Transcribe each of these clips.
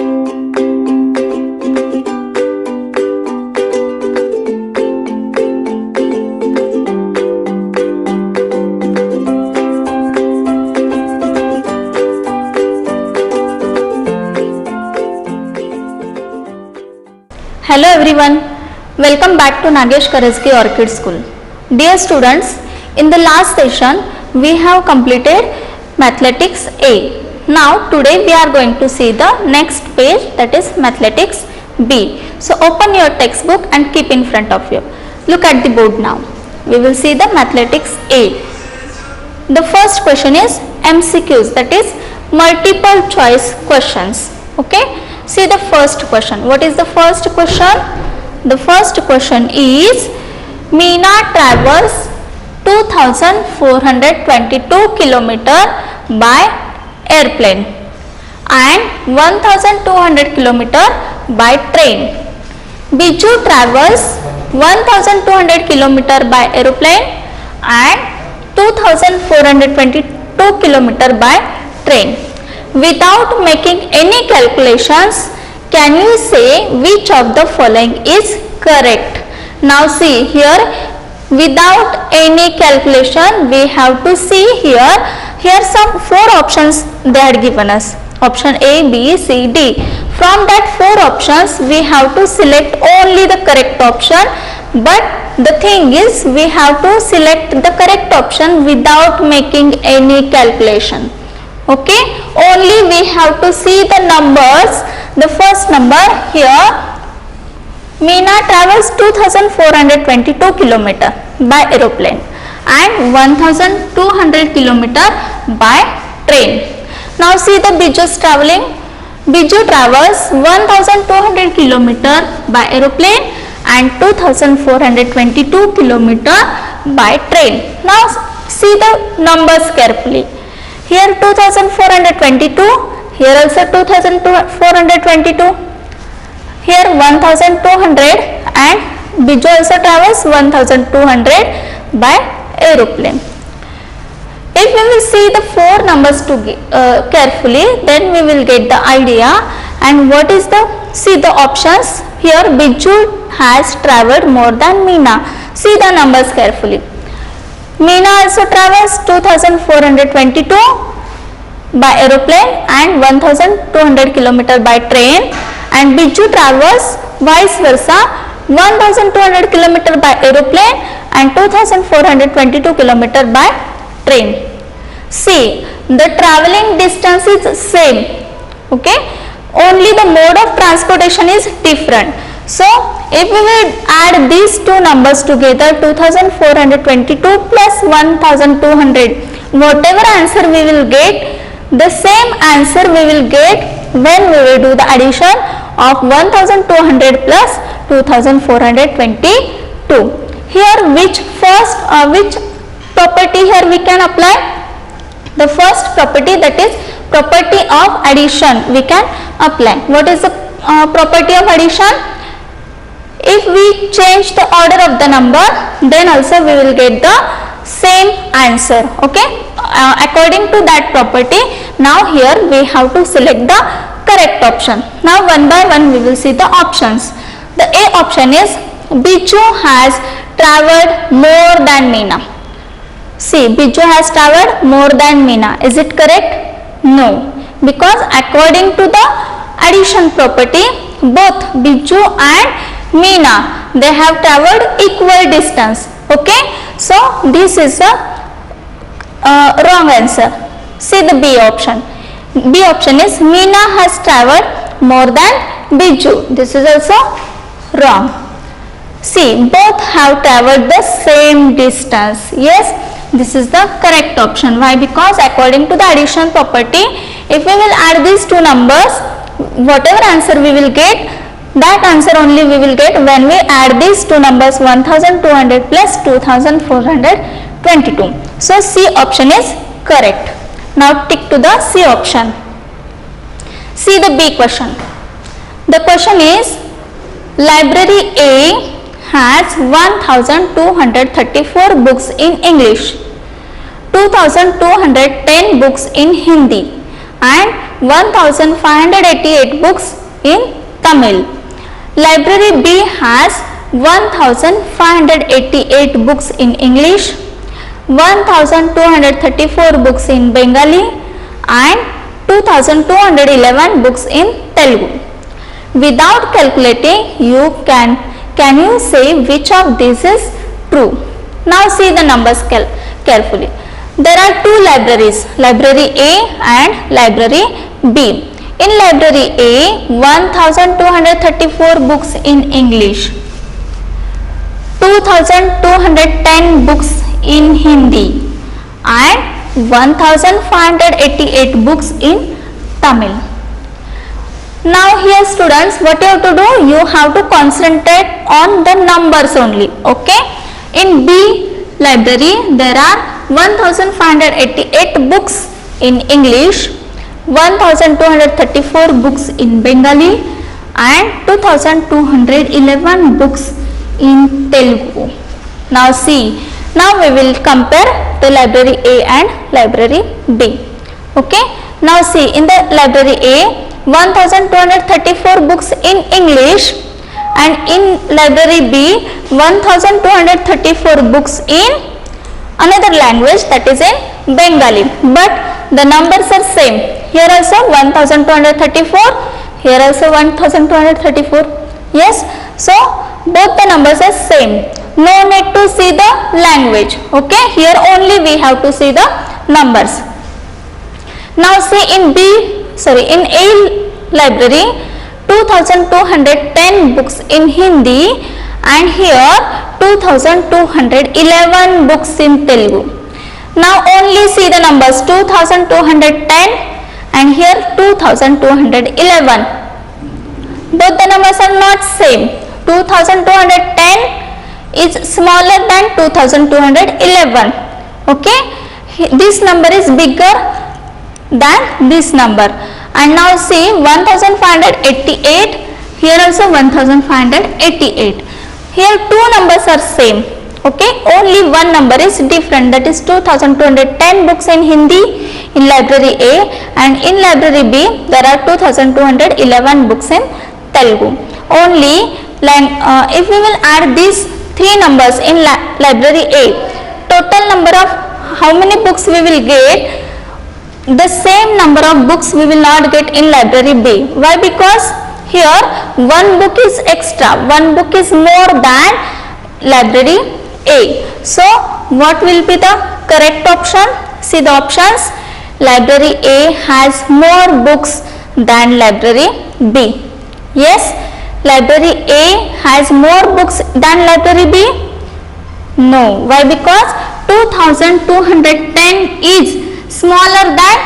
Hello everyone, welcome back to Nagesh Karajagi Orchid School. Dear students, in the last session we have completed Mathematics A. Now today we are going to see the next page, that is Mathematics B. So open your textbook and keep in front of you. Look at the board now. We will see the Mathematics A. The first question is MCQs, that is multiple choice questions. Okay. See the first question. What is the first question? The first question is Meena travels 2422 km by airplane and 1200 km by train. Biju travels 1200 km by aeroplane and 2422 km by train. Without making any calculations, can you say which of the following is correct? Now see here, without any calculation we have to see here some 4 options they had given us. Option A, B, C, D. From that 4 options we have to select only the correct option, but the thing is we have to select the correct option without making any calculation. Okay, only we have to see the numbers. The first number here, Meena travels 2422 km by aeroplane and 1200 km by train. Now see the Biju's traveling. Biju travels 1200 km by aeroplane and 2422 km by train. Now see the numbers carefully. Here 2422, here also 2422, here 1200, and Biju also travels 1200 by aeroplane. If we will see the 4 numbers carefully, then we will get the idea. And what is the, see the options. Here Biju has travelled more than Meena. See the numbers carefully. Meena also travels 2422 by aeroplane and 1200 km by train, and Biju travels vice versa 1200 km by aeroplane and 2422 km by train. See, the travelling distance is same, okay, only the mode of transportation is different. So if we will add these 2 numbers together, 2422 plus 1200, whatever answer we will get, the same answer we will get when we will do the addition of 1200 plus 2422. Here which property here we can apply? The first property, that is property of addition, we can apply. What is the property of addition? If we change the order of the number, then also we will get the same answer. Okay, according to that property, now here we have to select the correct option. Now one by one we will see the options. The A option is Biju has travelled more than Meena. See, Biju has travelled more than Meena. Is it correct? No, because according to the addition property, both Biju and Meena, they have travelled equal distance. Okay, so this is the wrong answer. See the B option. B option is Meena has travelled more than Biju. This is also wrong. See, both have travelled the same distance. Yes, this is the correct option. Why? Because according to the addition property, if we will add these 2 numbers, whatever answer we will get, that answer only we will get when we add these 2 numbers, 1200 plus 2422. So C option is correct. Now tick to the C option. See the B question. The question is Library A has 1234 books in English, 2210 books in Hindi, and 1588 books in Tamil. Library B has 1588 books in English, 1234 books in Bengali and 2211 books in Telugu. Without calculating, you can you say which of these is true? Now see the numbers carefully. There are two libraries, library A and library B. In library A, 1234 books in English, 2210 books in Hindi and 1588 books in Tamil. Now here students, what you have to do? You have to concentrate on the numbers only. Okay. In B library, there are 1588 books in English, 1234 books in Bengali and 2211 books in Telugu. Now see, now we will compare the library A and library B. Okay. Now see, in the library A, 1234 books in English and in library B, 1234 books in another language, that is in Bengali, but the numbers are same. Here also 1234, here also 1234. Yes, so both the numbers are same. No need to see the language. Okay, here only we have to see the numbers. Now see in in A library, 2210 books in Hindi and here 2211 books in Telugu. Now only see the numbers 2210 and here 2211. Both the numbers are not same. 2210 is smaller than 2211. Okay, this number is bigger than this number. And now see 1588, here also 1588. Here two numbers are same. Okay, only one number is different, that is 2210 books in Hindi in library A and in library B there are 2211 books in Telugu. Only if we will add these three numbers in library A, total number of how many books we will get? The same number of books we will not get in library B. Why? Because here one book is extra, one book is more than library A. So what will be the correct option? See the options. Library A has more books than library B. Yes, library A has more books than library B. No. Why? Because 2210 is smaller than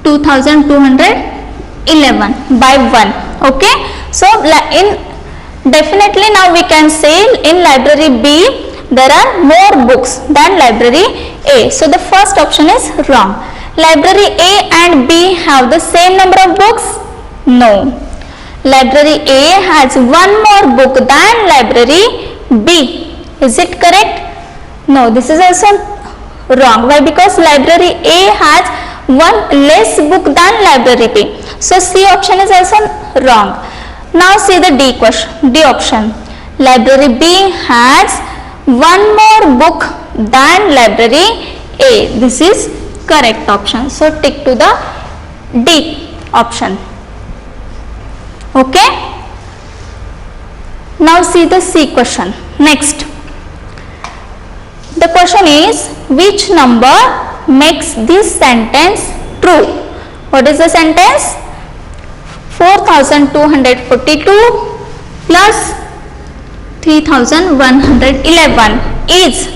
2211 by 1. Okay, so in definitely now we can say in library B there are more books than library A. So the first option is wrong. Library A and B have the same number of books? No. Library A has one more book than library B. Is it correct? No, this is also wrong. Why? Because library A has one less book than library B. So C option is also wrong. Now see the D option. Library B has one more book than library A. This is correct option. So tick to the D option. Okay. Now see the C question. Next. The question is, which number makes this sentence true? What is the sentence? 4242 plus 3111 is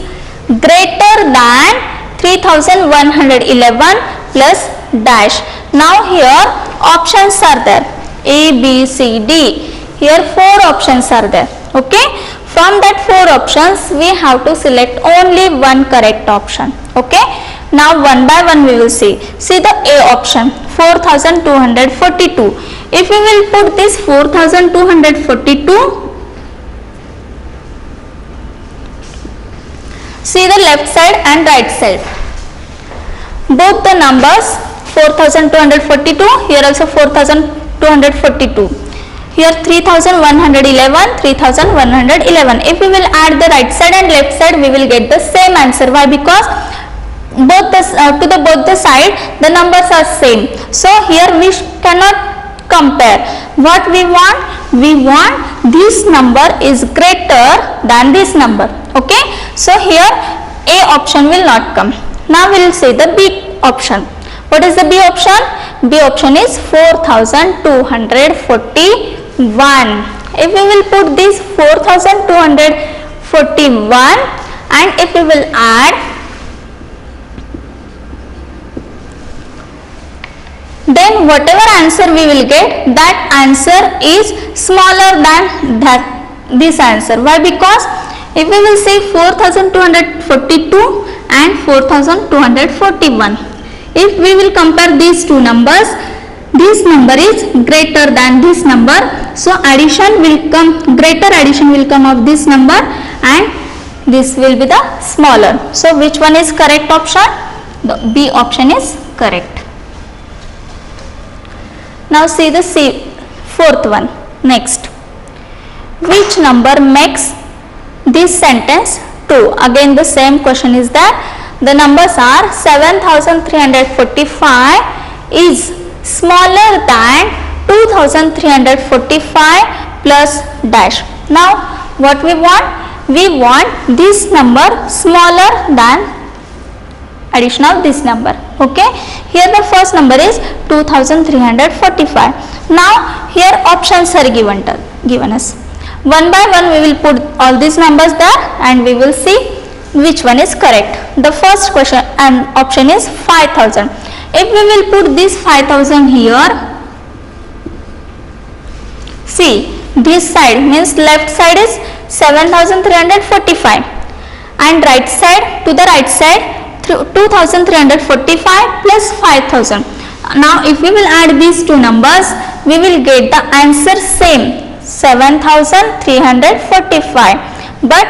greater than 3111 plus dash. Now here options are there, A, B, C, D. Here 4 options are there. Okay, from that 4 options we have to select only one correct option. Okay, now one by one we will see. See the A option, 4242. If we will put this 4242, see the left side and right side. both the numbers 4242, here also 4242, here 3111, 3111. If we will add the right side and left side, we will get the same answer. Why? Because both the side the numbers are same. So here we cannot compare. What we want? We want this number is greater than this number. Okay. So here A option will not come. Now we will see the B option. What is the B option? B option is 4241. If we will put this 4241 and if we will add, then whatever answer we will get, that answer is smaller than this answer. Why? Because if we will say 4242 and 4241, if we will compare these two numbers, this number is greater than this number, so addition will come, greater addition will come of this number and this will be the smaller. So which one is correct option? The B option is correct. Now see the fourth one. Next, which number makes this sentence true? Again the same question is that the numbers are 7345 is smaller than 2345 plus dash. Now what we want? We want this number smaller than addition of this number. Okay. Here the first number is 2345. Now here options are given us. One by one we will put all these numbers there and we will see which one is correct. The first question and option is 5000. If we will put this 5000 here, see this side means left side is 7345 and right side, to the right side 2345 plus 5000. Now if we will add these two numbers, we will get the answer same, 7345, but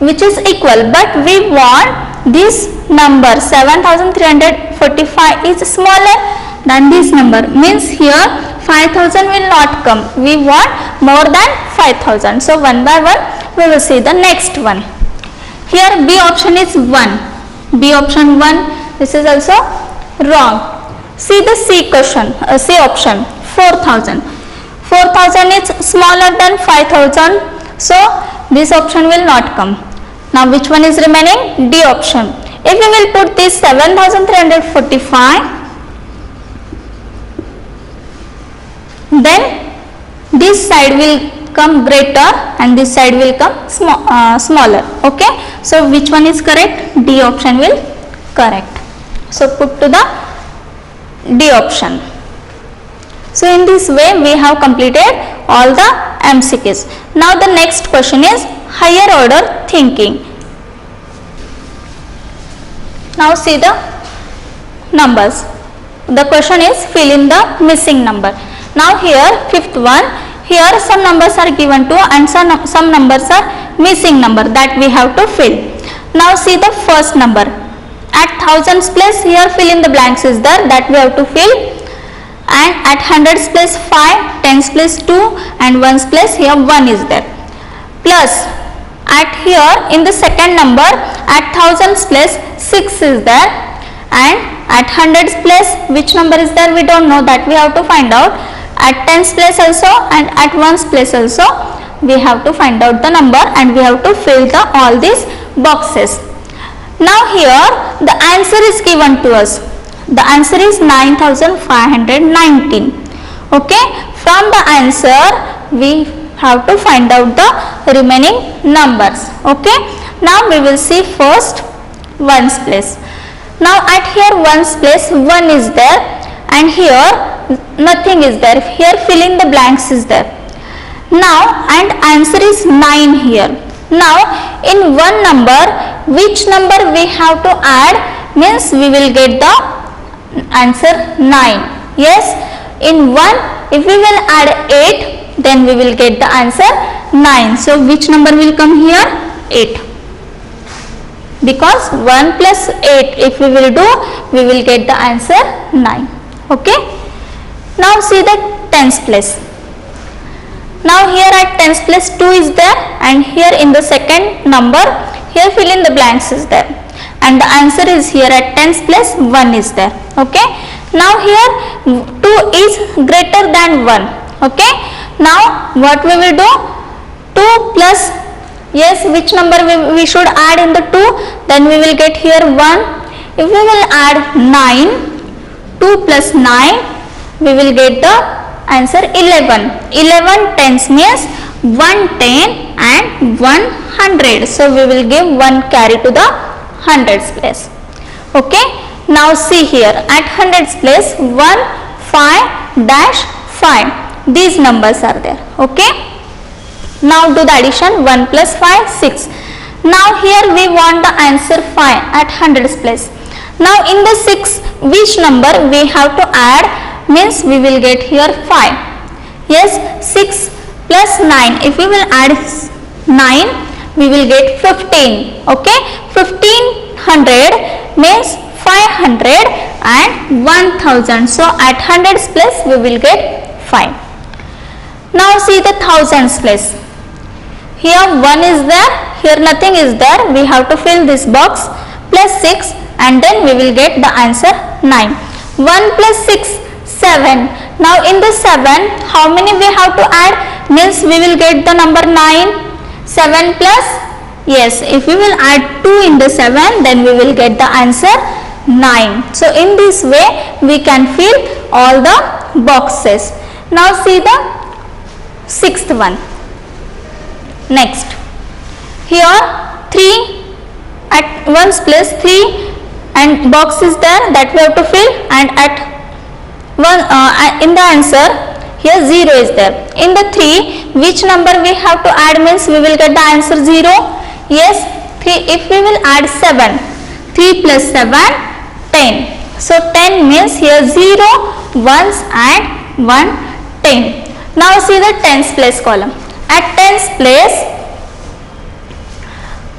which is equal, but we want this number 7345 is smaller than this number, means here 5000 will not come, we want more than 5000. So one by one we will see the next one. Here B option is 1, B option 1, this is also wrong. See the C question, C option 4000. 4000 is smaller than 5000, so this option will not come. Now which one is remaining? D option. If we will put this 7345, then this side will come greater and this side will come smaller. Okay. So which one is correct? D option will correct. So put to the D option. So in this way we have completed all the MCQs. Now the next question is higher order thinking. Now see the numbers. The question is fill in the missing number. Now here fifth one, here some numbers are given to and some numbers are missing number that we have to fill. Now see the first number. At thousands place, here fill in the blanks is there, that we have to fill. And at hundreds place 5, tens place 2 and ones place here 1 is there. Plus at here in the second number at thousands place 6 is there and at hundreds place which number is there we don't know, that we have to find out. At tens place also and at ones place also we have to find out the number and we have to fill all these boxes. Now here the answer is given to us. The answer is 9519. Okay. From the answer we have to find out the remaining numbers. Okay. Now we will see first ones place. Now at here ones place 1 is there and here nothing is there. Here fill in the blanks is there. Now and answer is 9 here. Now in one number which number we have to add, means we will get the answer 9. Yes, in 1 if we will add 8 then we will get the answer 9. So which number will come here? 8. because 1 plus 8 if we will do, we will get the answer 9. Okay. Now see the tens place. Now here at tens place 2 is there, and here in the second number, here fill in the blanks is there, and the answer is here at tens place 1 is there. Okay. Now here 2 is greater than 1. Okay. Now what we will do? 2 plus, yes, which number we should add in the 2? Then we will get here 1. If we will add 9, 2 plus 9, we will get the answer 11. 11 tens means 110 and 100. So we will give 1 carry to the hundreds place. Okay. Now see here at hundreds place 1, 5 dash 5. These numbers are there. Okay. Now do the addition. 1 plus 5, 6. Now here we want the answer 5 at hundreds place. Now in the 6, which number we have to add? Means we will get here 5. Yes, 6 plus 9. If we will add 9, we will get 15. Okay. 1500 means 500 and 1000. So at hundreds place we will get 5. Now see the thousands place. Here 1 is there, here nothing is there. We have to fill this box plus 6, and then we will get the answer 9. 1 plus 6, 7. Now in the 7, how many we have to add? Means we will get the number 9. 7 plus, yes, if we will add 2 in the 7, then we will get the answer 9. So in this way we can fill all the boxes. Now see the sixth one. Next, here 3 at ones place 3 and box is there that we have to fill, and at one in the answer here 0 is there. In the 3, which number we have to add? Means we will get the answer 0. Yes, 3. If we will add 7, 3 plus 7, 10. So 10 means here 0, 1s and 1, 10. Now see the tens place column. At tens place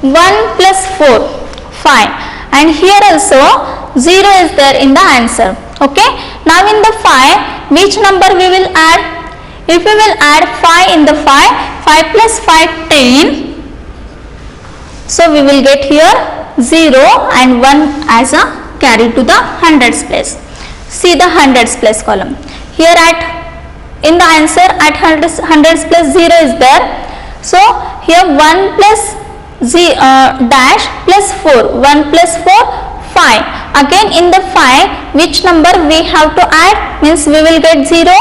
1 plus 4, 5, and here also 0 is there in the answer. Okay. Now in the 5, which number we will add? If we will add 5 in the 5, 5 plus 5, 10. So we will get here 0 and 1 as a carry to the hundreds place. See the hundreds place column. Here at in the answer at hundreds plus 0 is there. So here 1 plus dash plus 4, 1 plus 4, 5. Again in the 5, which number we have to add? Means we will get 0.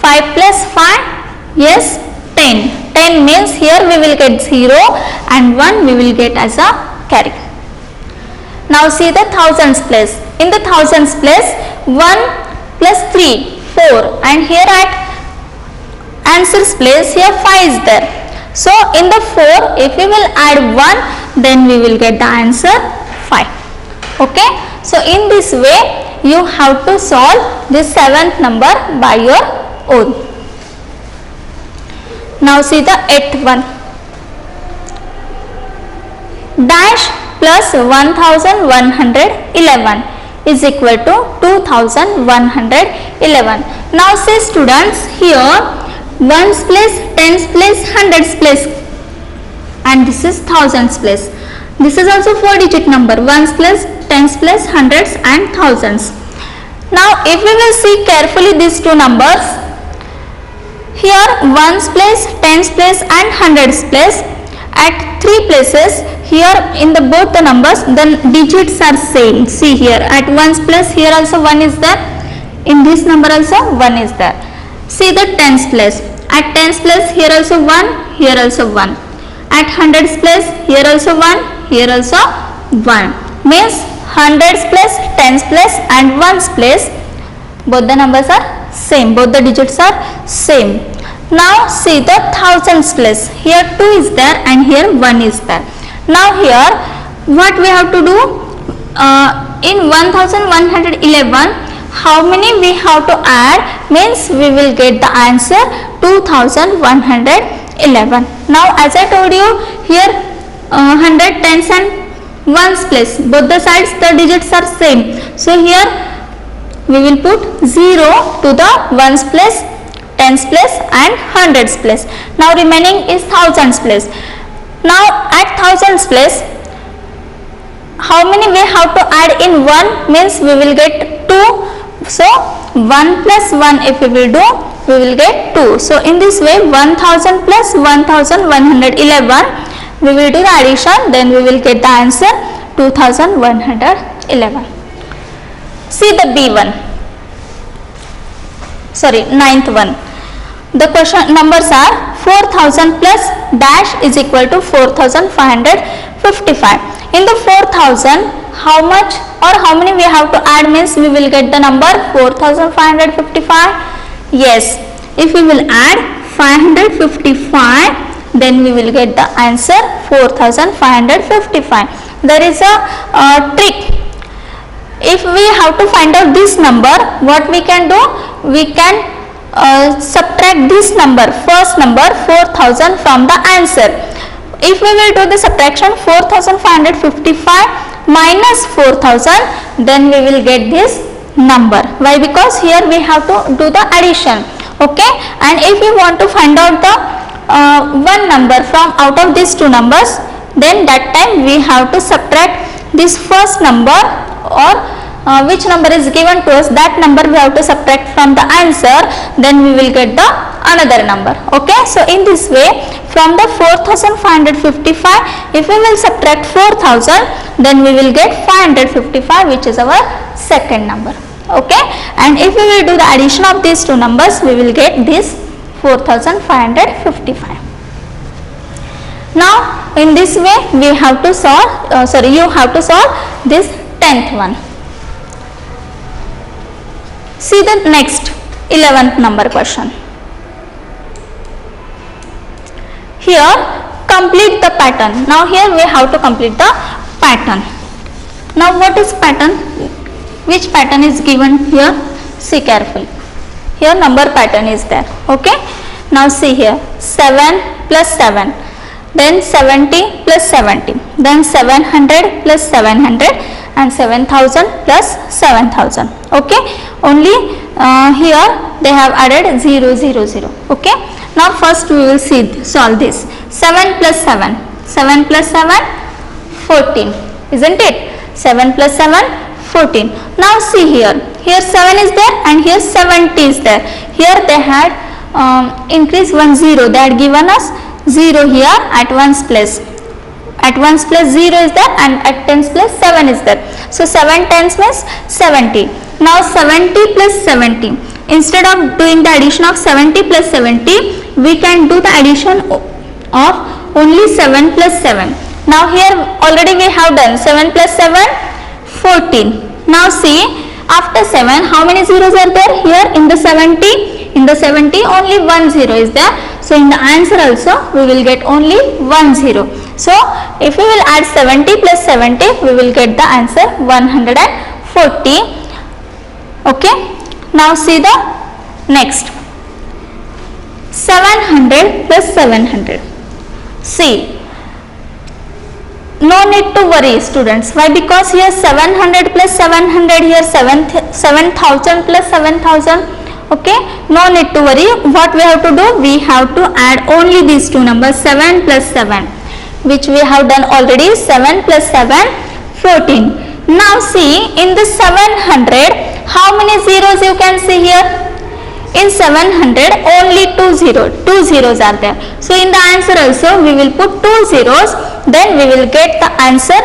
5 plus 5, yes, 10. 10 means here we will get 0 and 1 we will get as a carry. Now see the thousands place. In the thousands place 1 plus 3, 4, and here at answers place here 5 is there. So in the 4, if we will add 1, then we will get the answer 5. Okay. So in this way you have to solve this 7th number by your own. Now see the 8th one. Dash plus 1111 is equal to 2111. Now say students, here ones place, tens place, hundreds place, and this is thousands place. This is also 4-digit number, ones place, tens place, hundreds and thousands. Now if we will see carefully these two numbers, here ones place, tens place and hundreds place, at 3 places here in the both the numbers the digits are same. See here at ones place, here also 1 is there, in this number also 1 is there. See the tens place. At tens place here also 1, here also 1. At hundreds place here also 1, here also 1. Means hundreds place, tens place and ones place, both the numbers are same, both the digits are same. Now see the thousands place. Here 2 is there and here 1 is there. Now here what we have to do? In 1111, how many we have to add? Means we will get the answer 2111. Now as I told you, here 100 tens and ones place, both the sides the digits are same, so here we will put 0 to the ones place, tens place and hundreds place. Now remaining is thousands place. Now at thousands place, how many we have to add in 1 means we will get 2, so 1 plus 1 if we will do, we will get 2. So in this way 1000 plus 1111, we will do the addition, then we will get the answer 2111. See the B1, sorry, ninth one. The question numbers are 4000 plus dash is equal to 4555. In the 4000, how much or how many we have to add means we will get the number 4555. Yes, if we will add 555, then we will get the answer 4555. There is a trick. If we have to find out this number, what we can do, we can subtract this number, first number 4000 from the answer. If we will do the subtraction 4555 minus 4000, then we will get this number. Why? Because here we have to do the addition, okay. And if we want to find out the one number from out of these two numbers, then that time we have to subtract this first number, or which number is given to us, that number we have to subtract from the answer, then we will get the another number, okay. So in this way, from the 4555, if we will subtract 4000, then we will get 555, which is our second number, okay. And if we will do the addition of these two numbers, we will get this 4555. Now in this way we have to solve, you have to solve this 10th one. See the next 11th number question. Here complete the pattern. Now here we have to complete the pattern. Now what is pattern? Which pattern is given here? See carefully. Here number pattern is there, okay. Now see here, 7 plus 7, then 70 plus 70, then 700 plus 700 and 7000 plus 7000, okay. Only here they have added 0 0 0, okay. Now first we will solve this. 7 plus 7, 7 plus 7, 14, isn't it? 7 plus 7, 14. Now see here, here 7 is there and here 70 is there. Here they had increased 1 0, they had given us 0 here at ones place. At ones place 0 is there and at tens place 7 is there. So 7 tens means 70. Now 70 plus 70. Instead of doing the addition of 70 plus 70, we can do the addition of only 7 plus 7. Now here already we have done 7 plus 7, 14. Now see, after 7 how many zeros are there? Here in the 70, only 1 0 is there. So in the answer also we will get only 1 0. So if we will add 70 plus 70, we will get the answer 140, okay. Now see the next, 700 plus 700. See, no need to worry students. Why? Because here 700 plus 700, here 7000 plus 7000, okay. No need to worry. What we have to do? We have to add only these two numbers, 7 plus 7, which we have done already. 7 plus 7, 14. Now see, in the 700, how many zeros you can see here? In 700 only 2 zeros are there. So in the answer also we will put 2 zeros, then we will get the answer.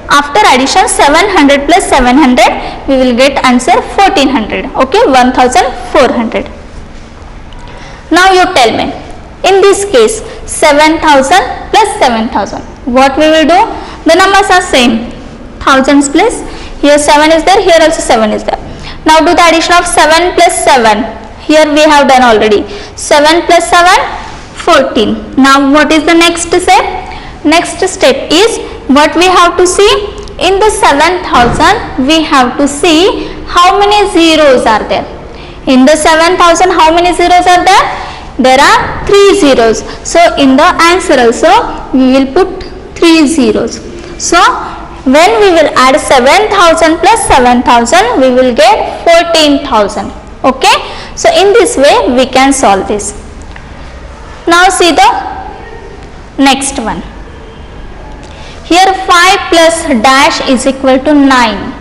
After addition 700 plus 700, we will get answer 1400, okay, 1400. Now you tell me, in this case 7000 plus 7000, what we will do? The numbers are same, thousands place, here 7 is there, here also 7 is there. Now do the addition of 7 plus 7, here we have done already, 7 plus 7, 14. Now what is the next step? Next step is, what we have to see? In the 7000 we have to see how many zeros are there. In the 7000 how many zeros are there? There are 3 zeros. So in the answer also we will put 3 zeros. So when we will add 7,000 plus 7,000, we will get 14,000. Okay, so in this way we can solve this. Now see the next one. Here 5 plus dash is equal to 9.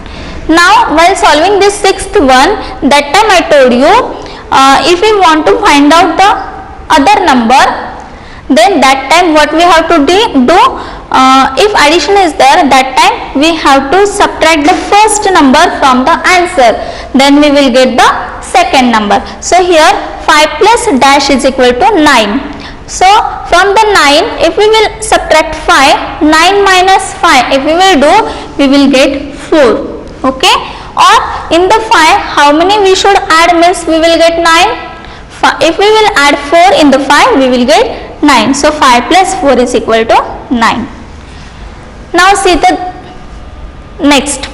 Now while solving this sixth one, that time I told you if we want to find out the other number, then that time what we have to do, if addition is there, that time we have to subtract the first number from the answer, then we will get the second number. So here 5 plus dash is equal to 9. So from the 9, if we will subtract 5, 9 minus 5, if we will do, we will get 4. Okay, or in the 5, how many we should add, means we will get 9. If we will add 4 in the 5, we will get 9. So 5 plus 4 is equal to 9. Now see the next.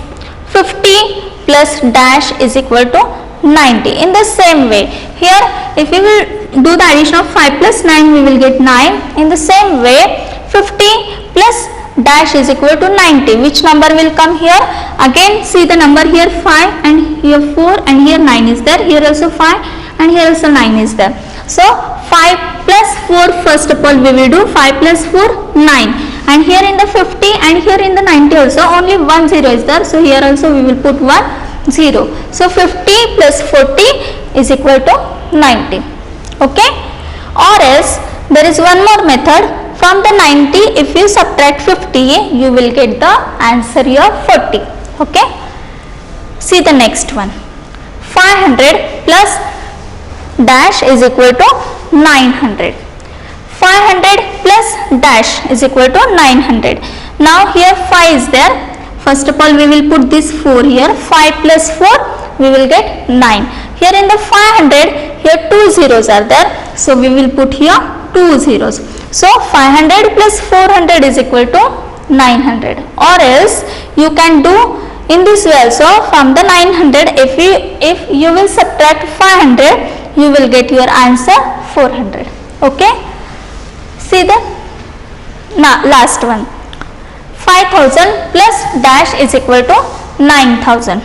50 plus dash is equal to 90. In the same way, here if we will do the addition of 5 plus 9, we will get 9. In the same way, 50 plus dash is equal to 90. Which number will come here? Again see the number here 5 and here 4 and here 9 is there. Here also 5 and here also 9 is there. So 5 plus 4, first of all we will do 5 plus 4, 9. And here in the 50 and here in the 90 also only 1 0 is there. So here also we will put 1 0. So 50 plus 40 is equal to 90. Okay, or else there is one more method. From the 90, if you subtract 50, you will get the answer here 40. Okay, see the next one. 500 plus dash is equal to 900. 500 plus dash is equal to 900. Now here 5 is there. First of all we will put this 4 here. 5 plus 4, we will get 9. Here in the 500, here 2 zeros are there. So we will put here 2 zeros. So 500 plus 400 is equal to 900. Or else you can do in this way also. From the 900, if you will subtract 500, you will get your answer 400. Okay, see the last one. 5000 plus dash is equal to 9000.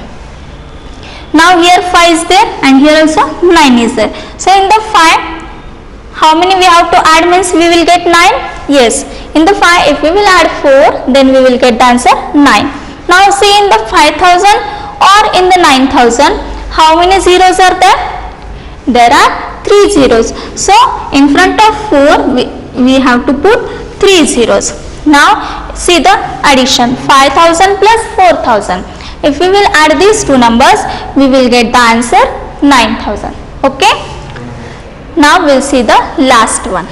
Now here 5 is there and here also 9 is there. So in the 5, how many we have to add, means we will get 9? Yes, in the 5 if we will add 4, then we will get the answer 9. Now see in the 5000 or in the 9000, how many zeros are there? There are 3 zeros. So in front of 4 we have to put 3 zeros. Now see the addition. 5000 plus 4000. If we will add these two numbers, we will get the answer 9000. Okay. Now we will see the last one.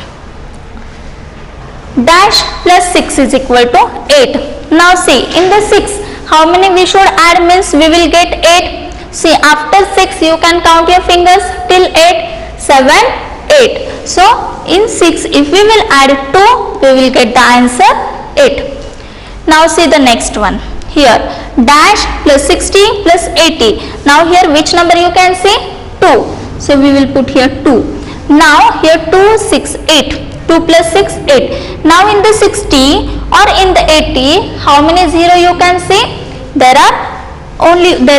Dash plus 6 is equal to 8. Now see in the 6, how many we should add, means we will get 8. See after 6 you can count your fingers till 8, 7, 8. So in 6 if we will add 2, we will get the answer 8. Now see the next one. Here dash plus 60 plus 80. Now here which number you can see? 2. So we will put here 2. Now here 2, 6, 8. 2 plus 6, 8. Now in the 60 or in the 80, how many 0 you can see? There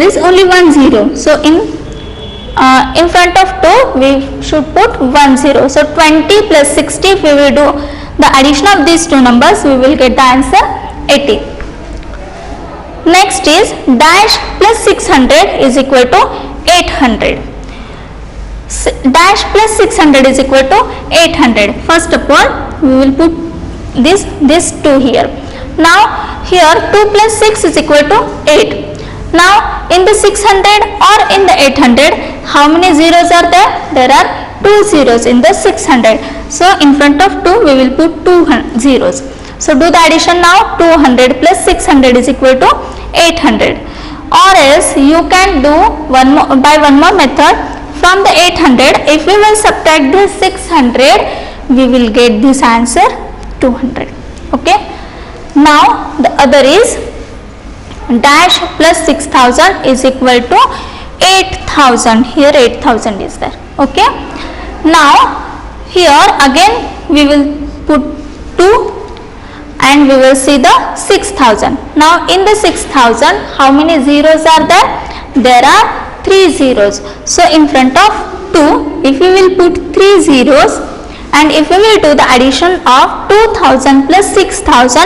is only 1 0. So in front of 2 we should put 1 0. So 20 plus 60, if we will do the addition of these two numbers, we will get the answer 80. Next is dash plus 600 is equal to 800. Dash plus 600 is equal to 800. First of all we will put this 2 here. Now here 2 plus 6 is equal to 8. Now in the 600 or in the 800, how many zeros are there? There are 2 zeros in the 600. So in front of 2 we will put 2 zeros. So do the addition now. 200 plus 600 is equal to 800. Or else you can do one more method. From the 800, if we will subtract this 600, we will get this answer 200. Okay. Now the other is dash plus 6000 is equal to 8000. Here 8000 is there. Okay. Now here again we will put 2 and we will see the 6000. Now in the 6000, how many zeros are there? There are 3 zeros. So in front of 2, if we will put 3 zeros, and if we will do the addition of 2000 plus 6000,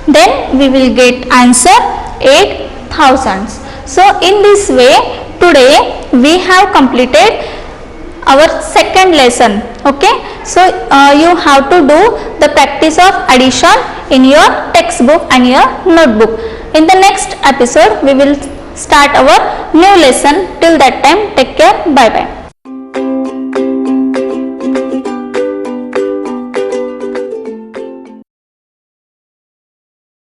then we will get answer 8000. So in this way, today we have completed our second lesson. Okay, so you have to do the practice of addition in your textbook and your notebook. In the next episode we will start our new lesson. Till that time, take care. Bye bye.